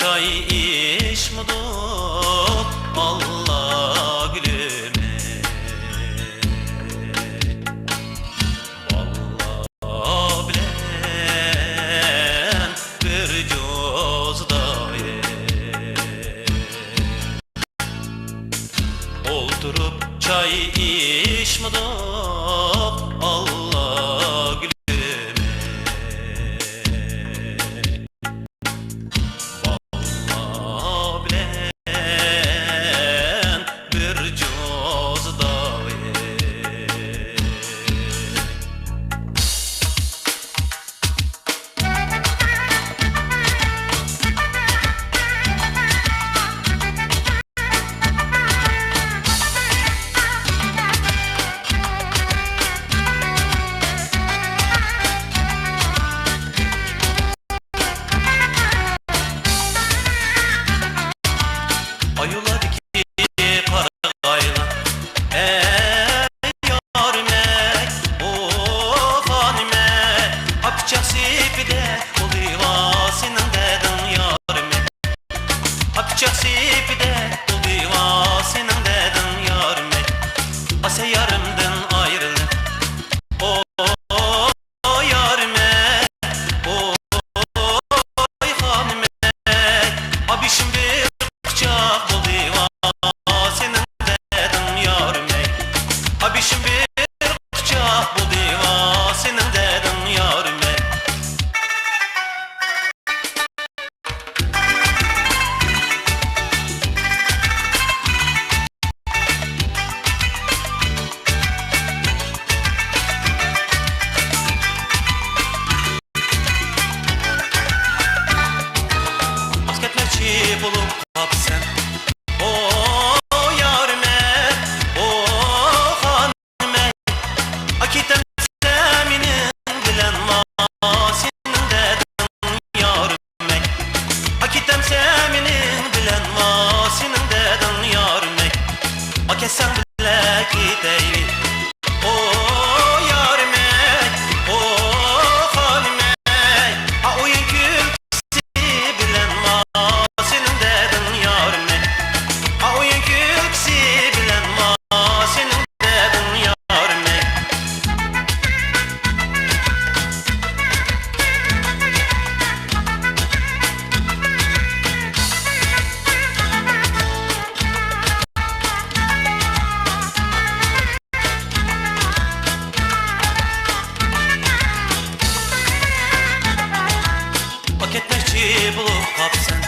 çay içmedik Allah gülüme. Vallahi bilen bir cozdayı oturup çay içmedik Allah gülüme. Ayılar iki karagayla yarime of anime akça sipide olivasının dedin yarime akça sipide olivasının dedin yarime ase yarımdın ayrılın o yarime o hanime abişim bir bıçak abişim bir bıçak bu diva senin dedin yarime. Asketmekçi bulup kapsen Akitem seminin bilen vasinin dedin yarime Akitem seminin bilen vasinin dedin yarime Akesen bile gideyli o yarime o halime a oyun külkisi bilen vasinin dedin yarime a oyun külkisi bilen vasinin dedin yarime. Paketmekçi bulup kapsın